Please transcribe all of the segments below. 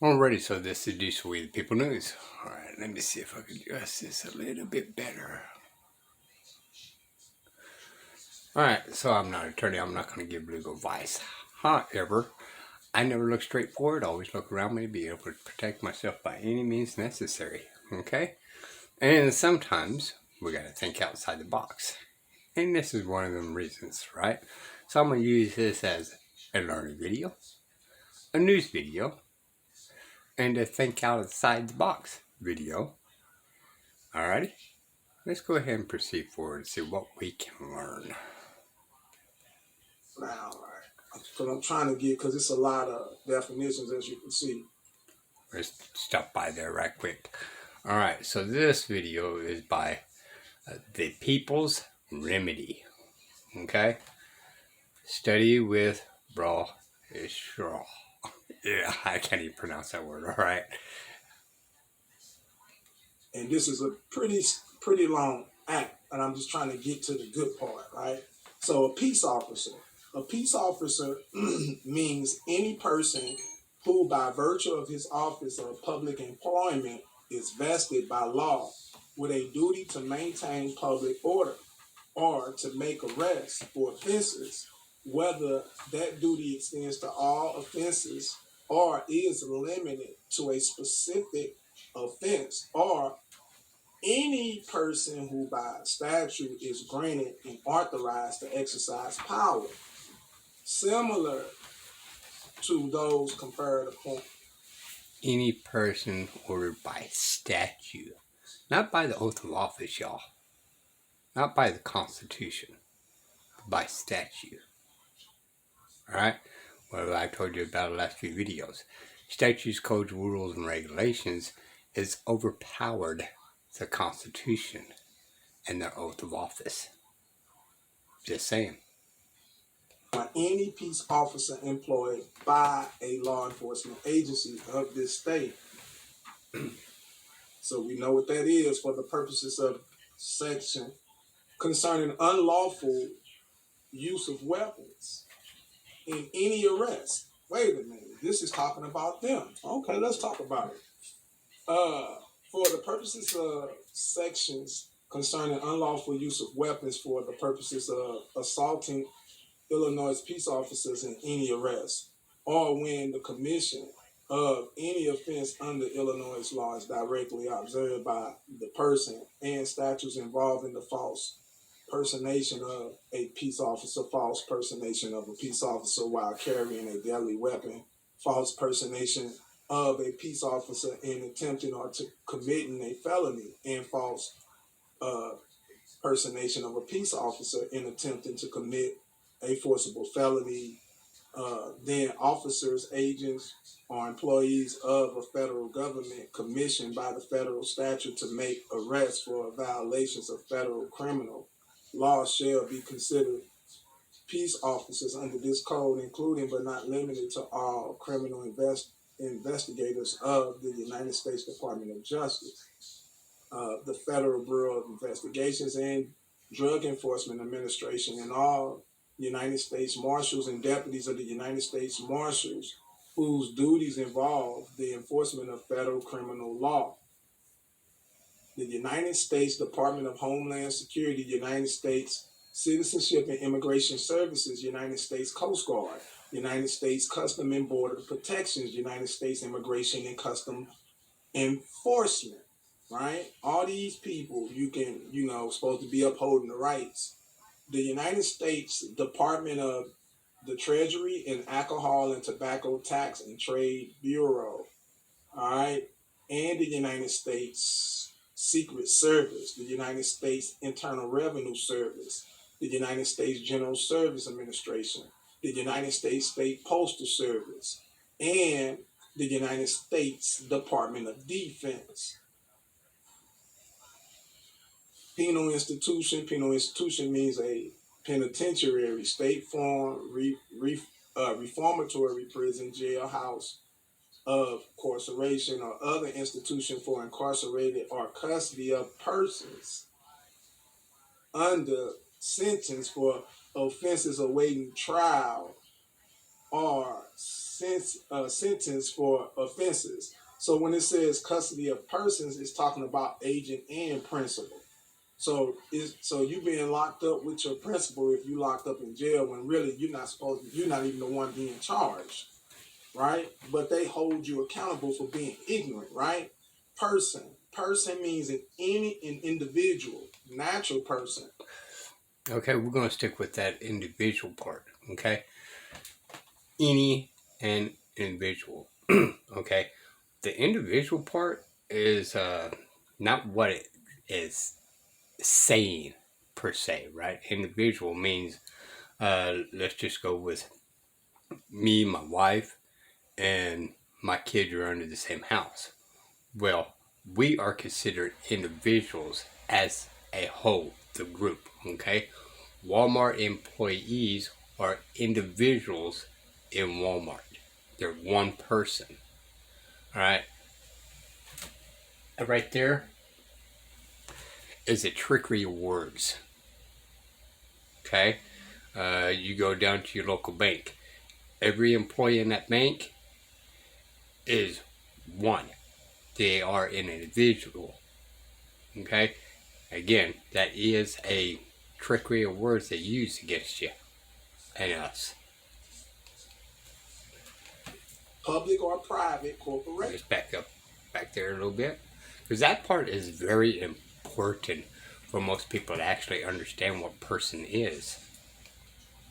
Alrighty, so this is Diesel We the People News. Alright, let me see if I can adjust this a little bit better. Alright, so I'm not an attorney, I'm not going to give legal advice. However, I never look straight forward, always look around me to be able to protect myself by any means necessary. Okay? And sometimes we got to think outside the box. And this is one of them reasons, right? So I'm going to use this as a learning video, a news video, and a think outside the box video. Alrighty? Let's go ahead and proceed forward and see what we can learn. Now, because I'm trying to get, because it's a lot of definitions, as you can see. Let's stop by there right quick. Alright, so this video is by The People's Remedy. Okay? Study with Bra Israel. Yeah, I can't even pronounce that word, alright? And this is a pretty long act, and I'm just trying to get to the good part, right? So a peace officer. A peace officer means any person who, by virtue of his office or public employment, is vested by law with a duty to maintain public order or to make arrests for offenses, whether that duty extends to all offenses or is limited to a specific offense, or any person who by statute is granted and authorized to exercise power similar to those conferred upon Any person ordered by statute. Not by the oath of office, y'all. Not by the Constitution. But by statute. Alright? What I told you about the last few videos. Statutes, codes, rules, and regulations is overpowered the Constitution and their oath of office. Just saying. any peace officer employed by a law enforcement agency of this state. So we know what that is for the purposes of section concerning unlawful use of weapons in any arrest. Wait a minute, this is talking about them. Okay, let's talk about it. For the purposes of sections concerning unlawful use of weapons for the purposes of assaulting Illinois peace officers in any arrest, or when the commission of any offense under Illinois law is directly observed by the person, and statutes involving the false personation of a peace officer, false personation of a peace officer while carrying a deadly weapon, false personation of a peace officer in attempting or to committing a felony, and false personation of a peace officer in attempting to commit a forcible felony. Then officers, agents, or employees of a federal government commissioned by the federal statute to make arrests for violations of federal criminal law shall be considered peace officers under this code, including but not limited to all criminal investigators of the United States Department of Justice, the Federal Bureau of Investigations, and Drug Enforcement Administration, and all United States Marshals and deputies of the United States Marshals whose duties involve the enforcement of federal criminal law. The United States Department of Homeland Security, United States Citizenship and Immigration Services, United States Coast Guard, United States Custom and Border Protections, United States Immigration and Custom Enforcement, right? All these people supposed to be upholding the rights. The United States Department of the Treasury and Alcohol and Tobacco Tax and Trade Bureau, all right? And the United States Secret Service, the United States Internal Revenue Service, the United States General Service Administration, the United States State Postal Service, and the United States Department of Defense. Penal institution means a penitentiary, state farm, reformatory prison, jailhouse of incarceration, or other institution for incarcerated or custody of persons under sentence for offenses awaiting trial or sentence for offenses. So when it says custody of persons, it's talking about agent and principal. So you being locked up with your principal if you locked up in jail when really you're not even the one being charged, right? But they hold you accountable for being ignorant, right? Person means an individual, natural person. Okay, we're going to stick with that individual part. Okay, any and individual. Okay, the individual part is not what it is saying per se, right? Individual means let's just go with me, my wife, and my kids are under the same house. Well, we are considered individuals as a whole, the group, okay? Walmart employees are individuals in Walmart. They're one person, all right? Right there is a trickery of words, okay? You go down to your local bank. Every employee in that bank is one. They are an individual, okay? Again, that is a trickery of words they use against you and us. Public or private corporation. Let's back there a little bit, because that part is very important for most people to actually understand what person is.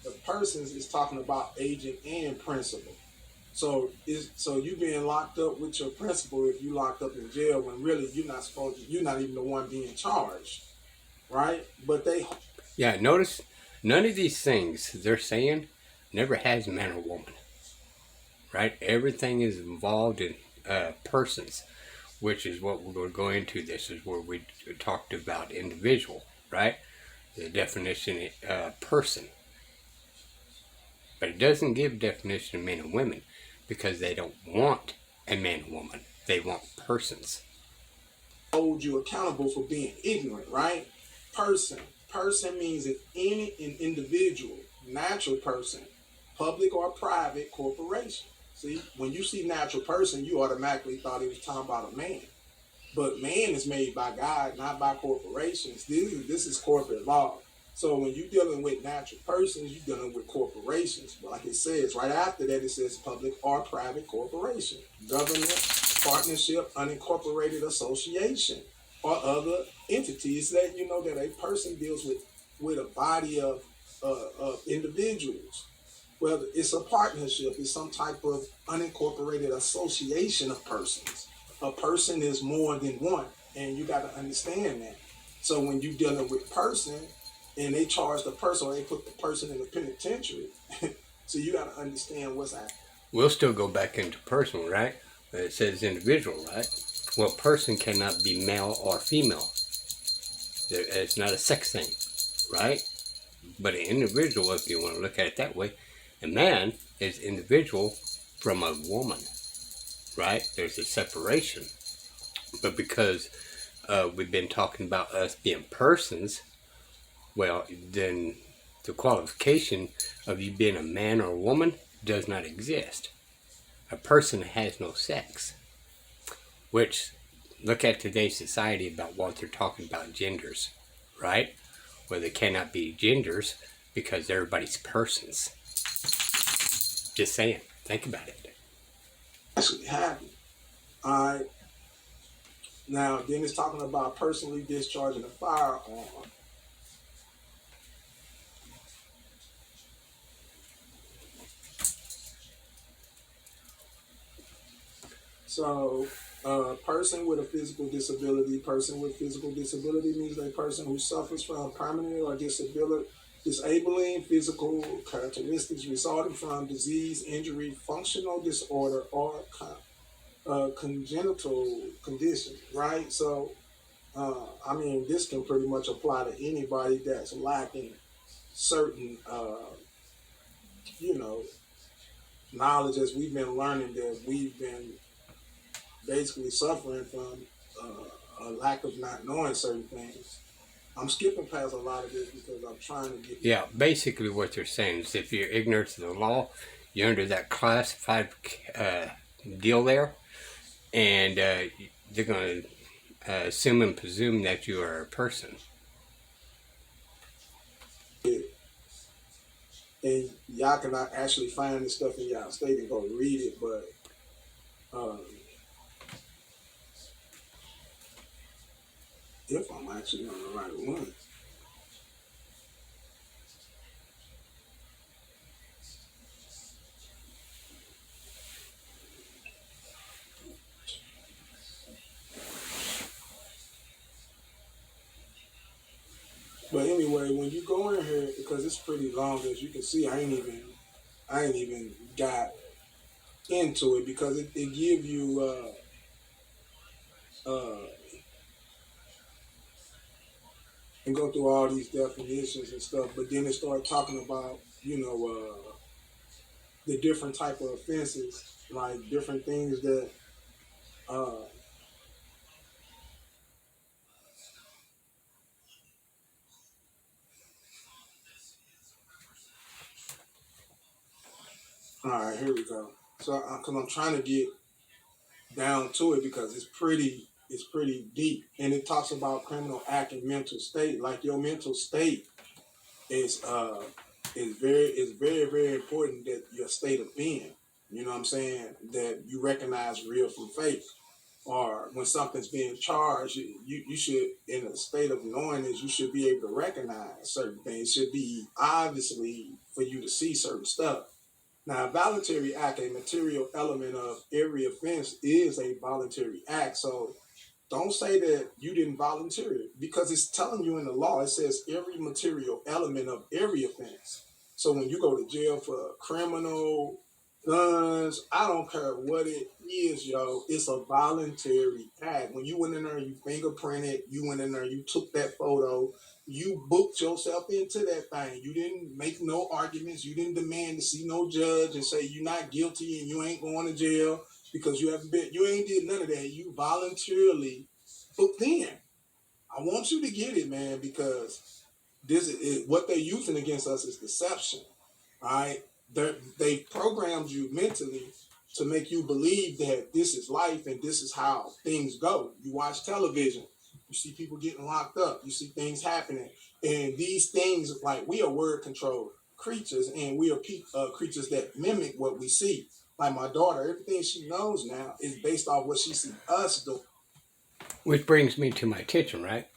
The persons is talking about agent and principal. So you being locked up with your principal if you locked up in jail when really you're not even the one being charged, right? But Yeah, notice none of these things they're saying never has man or woman, right? Everything is involved in persons, which is what we're going to go into. This is where we talked about individual, right? The definition person. But it doesn't give definition of men and women because they don't want a man and woman. They want persons. Hold you accountable for being ignorant, right? Person means an individual, natural person, public or private corporation. See, when you see natural person, you automatically thought he was talking about a man. But man is made by God, not by corporations. This is corporate law. So when you're dealing with natural persons, you're dealing with corporations. But like it says, right after that, it says public or private corporation, government, partnership, unincorporated association, or other entities that that a person deals with a body of individuals. Whether it's a partnership, it's some type of unincorporated association of persons. A person is more than one, and you got to understand that. So when you're dealing with person, and they charge the person, or they put the person in the penitentiary, so you got to understand what's happening. We'll still go back into personal, right? It says individual, right? Well, person cannot be male or female. It's not a sex thing, right? But an individual, if you want to look at it that way, a man is individual from a woman, right? There's a separation. But because we've been talking about us being persons, well, then the qualification of you being a man or a woman does not exist. A person has no sex. Which, look at today's society about what they're talking about genders, right? Well, they cannot be genders because everybody's persons. Just saying. Think about it. Actually happened. All right. Now, then it's talking about personally discharging a firearm. So, person with a physical disability. Person with physical disability means a person who suffers from permanent or disabling physical characteristics resulting from disease, injury, functional disorder, or congenital condition, right? So, this can pretty much apply to anybody that's lacking certain, knowledge, as we've been learning that we've been basically suffering from a lack of not knowing certain things. I'm skipping past a lot of this because I'm trying to get... Yeah, basically what they're saying is if you're ignorant to the law, you're under that classified deal there, and they're going to assume and presume that you are a person. And y'all cannot actually find this stuff in y'all state and go read it, but if I'm actually on the right one. But anyway, when you go in here, because it's pretty long, as you can see, I ain't even got into it because it give you and go through all these definitions and stuff, but then it start talking about, the different type of offenses, like different things that all right, here we go. So, because I'm trying to get down to it because it's pretty deep, and it talks about criminal act and mental state. Like your mental state is very very important, that your state of being. You know what I'm saying? That you recognize real from fake. Or when something's being charged, you should, in a state of knowing, is you should be able to recognize certain things. It should be obviously for you to see certain stuff. Now, a voluntary act, a material element of every offense, is a voluntary act. So don't say that you didn't volunteer it, because it's telling you in the law. It says every material element of every offense. So when you go to jail for criminal, guns, I don't care what it is, yo. It's a voluntary act. When you went in there, you fingerprinted, you went in there, you took that photo, you booked yourself into that thing. You didn't make no arguments. You didn't demand to see no judge and say you're not guilty and you ain't going to jail because you ain't did none of that. You voluntarily booked in. I want you to get it, man, because this is what they're using against us is deception. All right, they programmed you mentally to make you believe that this is life and this is how things go. You watch television, you see people getting locked up, you see things happening, and these things, like, we are word controlled creatures, and we are creatures that mimic what we see. Like my daughter, everything she knows now is based off what she sees us do. Which brings me to my attention, right?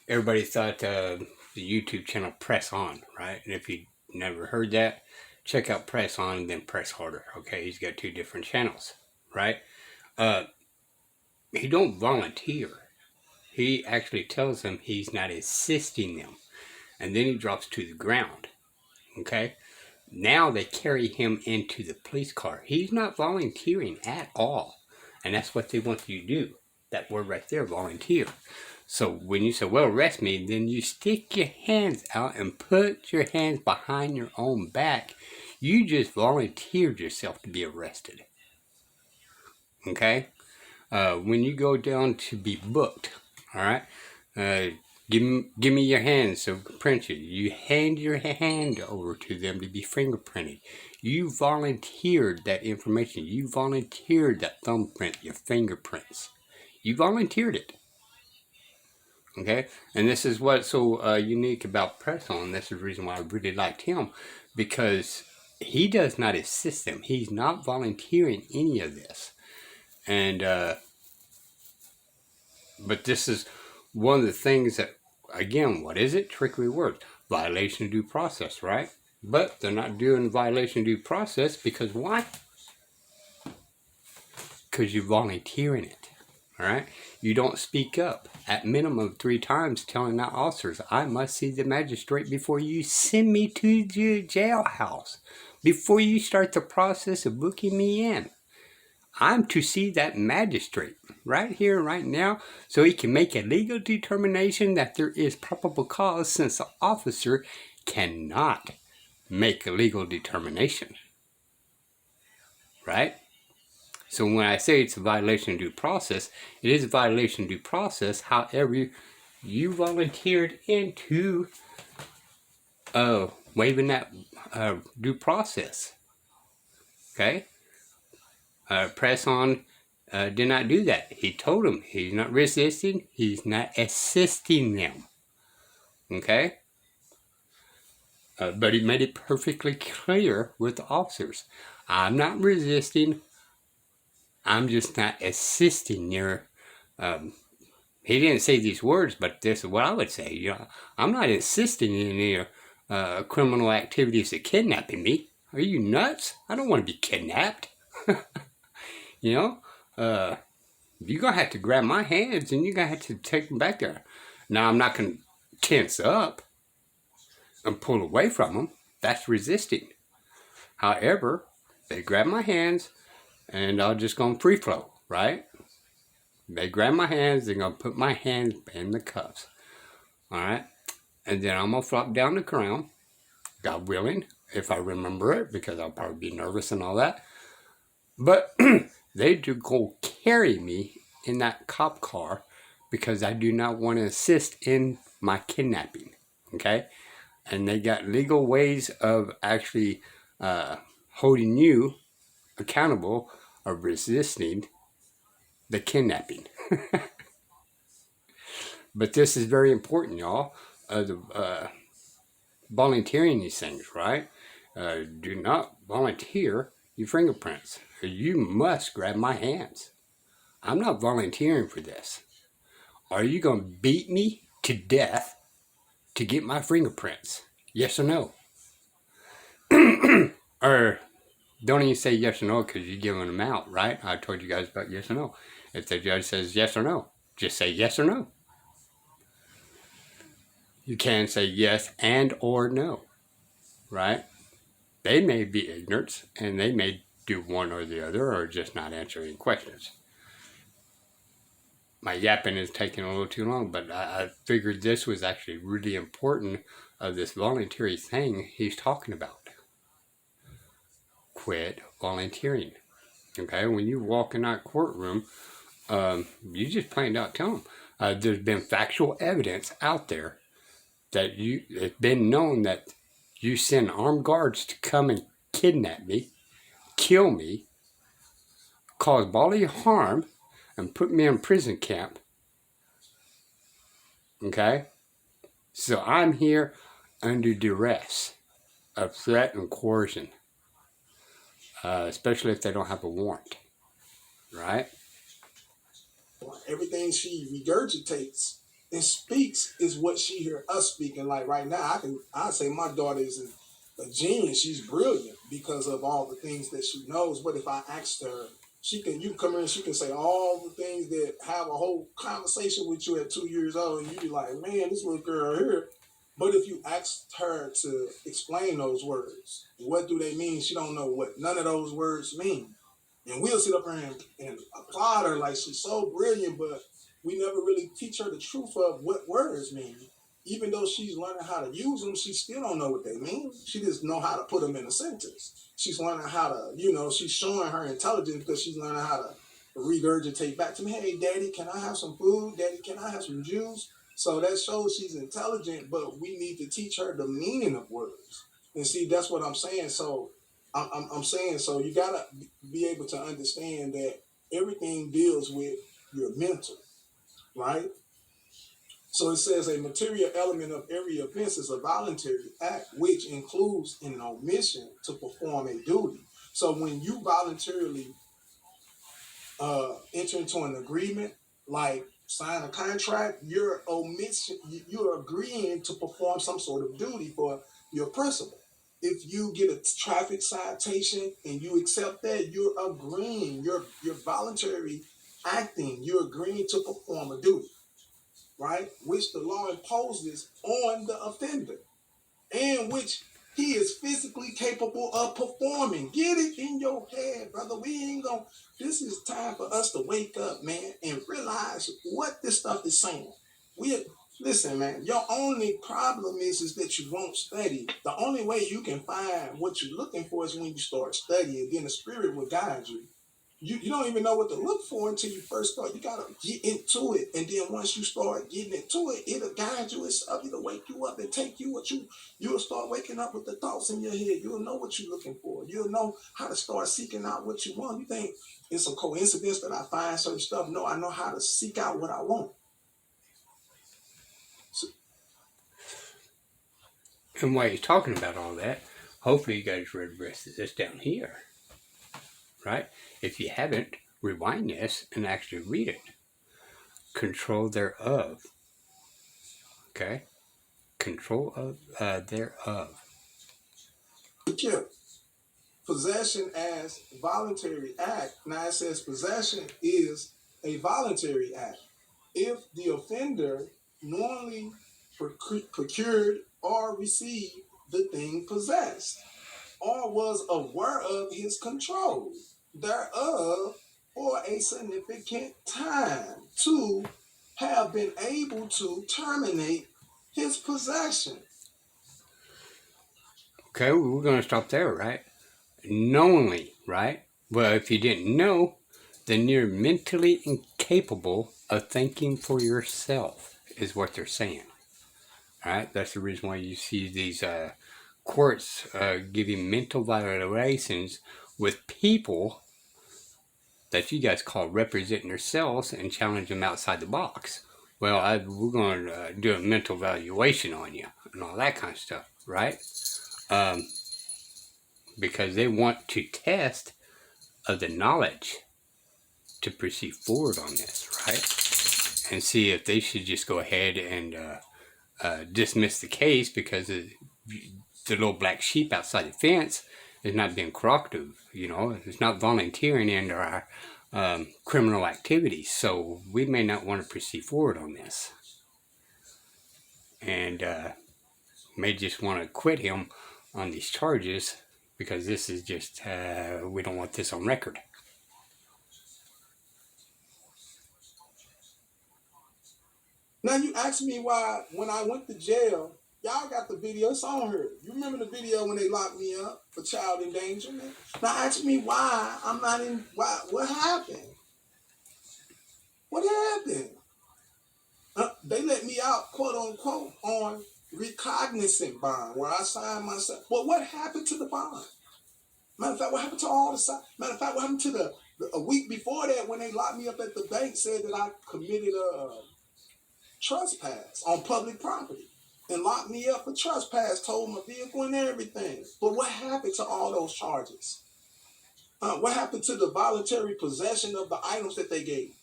Everybody thought the YouTube channel Press On, right? And if you never heard that, check out Press On and then Press Harder. Okay, he's got two different channels, right? He don't volunteer. He actually tells them he's not assisting them, and then he drops to the ground. Okay, now they carry him into the police car. He's not volunteering at all, and that's what they want you to do. That word right there, volunteer. So when you say, well, arrest me, then you stick your hands out and put your hands behind your own back. You just volunteered yourself to be arrested. Okay? When you go down to be booked, all right, give me your hand so I can print you. You hand your hand over to them to be fingerprinted. You volunteered that information. You volunteered that thumbprint, your fingerprints. You volunteered it. Okay, and this is what's so unique about Press On. This is the reason why I really liked him, because he does not assist them. He's not volunteering any of this. And but this is one of the things that, again, what is it? Trickery words. Violation of due process, right? But they're not doing violation of due process because why? Because you're volunteering it. All right, you don't speak up at minimum 3 times, telling the officers, I must see the magistrate before you send me to the jailhouse, before you start the process of booking me in. I'm to see that magistrate right here, right now, so he can make a legal determination that there is probable cause, since the officer cannot make a legal determination. Right? So when I say it's a violation of due process, it is a violation of due process. However, you volunteered into waiving that due process. Okay? Press on did not do that. He told him he's not resisting, he's not assisting them. Okay? But he made it perfectly clear with the officers. I'm not resisting, I'm just not assisting your. He didn't say these words, but this is what I would say. You know, I'm not assisting in your criminal activities of kidnapping me. Are you nuts? I don't want to be kidnapped. You know, you're going to have to grab my hands and you're going to have to take them back there. Now, I'm not going to tense up and pull away from them. That's resisting. However, they grab my hands and I'll just go free flow, right? They grab my hands, they're going to put my hands in the cuffs. All right? And then I'm going to flop down the ground, God willing, if I remember it, because I'll probably be nervous and all that. But they do go carry me in that cop car because I do not want to assist in my kidnapping. Okay? And they got legal ways of actually holding you accountable of resisting the kidnapping. But this is very important, y'all. Volunteering these things, right? Do not volunteer your fingerprints. You must grab my hands. I'm not volunteering for this. Are you going to beat me to death to get my fingerprints? Yes or no? Or don't even say yes or no because you're giving them out, right? I told you guys about yes or no. If the judge says yes or no, just say yes or no. You can say yes and or no, right? They may be ignorant and they may do one or the other or just not answer any questions. My yapping is taking a little too long, but I figured this was actually really important of this voluntary thing he's talking about. Quit volunteering. Okay, when you walk in that courtroom, you just plain out tell them. There's been factual evidence out there that it's been known that you send armed guards to come and kidnap me, kill me, cause bodily harm, and put me in prison camp. Okay? So I'm here under duress of threat and coercion, especially if they don't have a warrant. Right? Everything she regurgitates and speaks is what she hear us speaking. Like right now, I say my daughter is a genius. She's brilliant because of all the things that she knows. But if I asked her, you can come in and she can say all the things that have a whole conversation with you at 2 years old, and you be like, man, this little girl here. But if you asked her to explain those words, what do they mean? She don't know what none of those words mean. And we'll sit up there and applaud her like she's so brilliant, but we never really teach her the truth of what words mean. Even though she's learning how to use them, she still don't know what they mean. She just know how to put them in a sentence. She's learning how to, she's showing her intelligence because she's learning how to regurgitate back to me, hey, Daddy, can I have some food? Daddy, can I have some juice? So that shows she's intelligent, but we need to teach her the meaning of words. And see, that's what I'm saying. So I'm saying, so you gotta be able to understand that everything deals with your mental, right? So it says a material element of every offense is a voluntary act, which includes an omission to perform a duty. So when you voluntarily enter into an agreement, like sign a contract, you're agreeing to perform some sort of duty for your principal. If you get a traffic citation and you accept that, you're agreeing, you're voluntary acting, you're agreeing to perform a duty, right? Which the law imposes on the offender, and which he is physically capable of performing. Get it in your head, brother. This is time for us to wake up, man, and realize what this stuff is saying. Listen, man, your only problem is that you won't study. The only way you can find what you're looking for is when you start studying. Then the Spirit will guide you. you don't even know what to look for until you first start. You gotta get into it, and then once you start getting into it, it'll guide you itself. It'll wake you up and take you what you'll start waking up with the thoughts in your head. You'll know what you're looking for. You'll know how to start seeking out what you want. You think it's a coincidence that I find certain stuff? No, I know how to seek out what I want. So, And while you're talking about all that, hopefully you guys read the rest of this down here, right? If you haven't, rewind this and actually read it. Control thereof. Okay? Control of thereof. yeah. Possession as voluntary act. Now it says possession is a voluntary act. If the offender knowingly procured or received the thing possessed, or was aware of his control thereof for a significant time, to have been able to terminate his possession. Okay, we're going to stop there, right? Knowingly, right? Well, if you didn't know, then you're mentally incapable of thinking for yourself, is what they're saying. All right? That's the reason why you see these courts giving mental violations with people that you guys call representing yourselves and challenge them outside the box. Well, we're going to do a mental evaluation on you and all that kind of stuff, right? Because they want to test of the knowledge to proceed forward on this, right? And see if they should just go ahead and dismiss the case because the little black sheep outside the fence is not being cooperative, it's not volunteering into our criminal activities. So we may not want to proceed forward on this. And may just want to quit him on these charges because this is just, we don't want this on record. Now you ask me why when I went to jail, y'all got the video, it's on here. You remember the video when they locked me up for child endangerment? Now ask me why I'm not in, what happened? What happened? They let me out, quote unquote, on recognizant bond, where I signed myself. Well, what happened to the bond? Matter of fact, what happened to all the matter of fact, what happened to a week before that when they locked me up at the bank, said that I committed a trespass on public property and locked me up for trespass, towed my vehicle and everything. But what happened to all those charges? What happened to the voluntary possession of the items that they gave?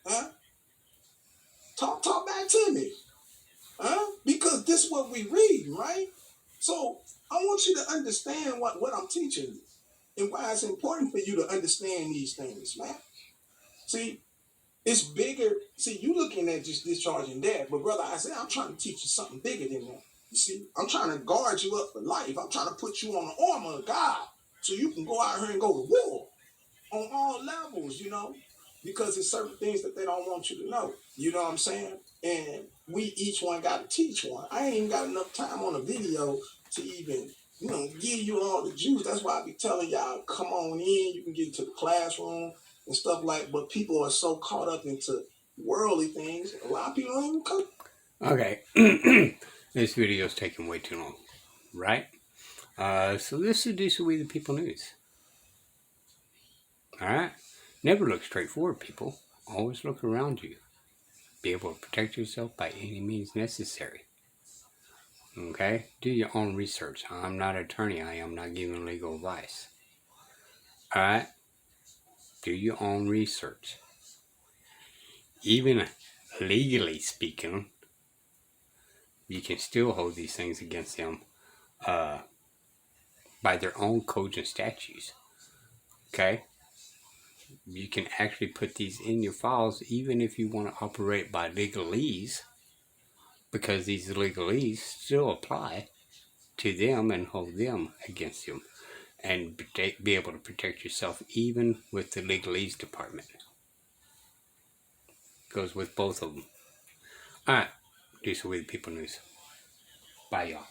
Huh? Talk back to me. Huh? Because this is what we read, right? So I want you to understand what I'm teaching you and why it's important for you to understand these things, man. See, it's bigger. See, you looking at just discharging debt, but brother, I said, I'm trying to teach you something bigger than that. You see, I'm trying to guard you up for life. I'm trying to put you on the armor of God so you can go out here and go to war on all levels, because there's certain things that they don't want you to know. You know what I'm saying? And we each one got to teach one. I ain't even got enough time on a video to even, give you all the juice. That's why I be telling y'all, come on in. You can get into the classroom and stuff but people are so caught up into worldly things. A lot of people don't even come. Okay. This video is taking way too long, right? So this is just We the People News. Alright? Never look straight forward, people. Always look around you. Be able to protect yourself by any means necessary. Okay? Do your own research. I'm not an attorney. I am not giving legal advice. Alright? Do your own research. Even legally speaking, you can still hold these things against them by their own codes and statutes. Okay? You can actually put these in your files even if you want to operate by legalese, because these legalese still apply to them and hold them against them, and be able to protect yourself even with the legalese department. Goes with both of them. Alright, these are We the People News. Bye, y'all.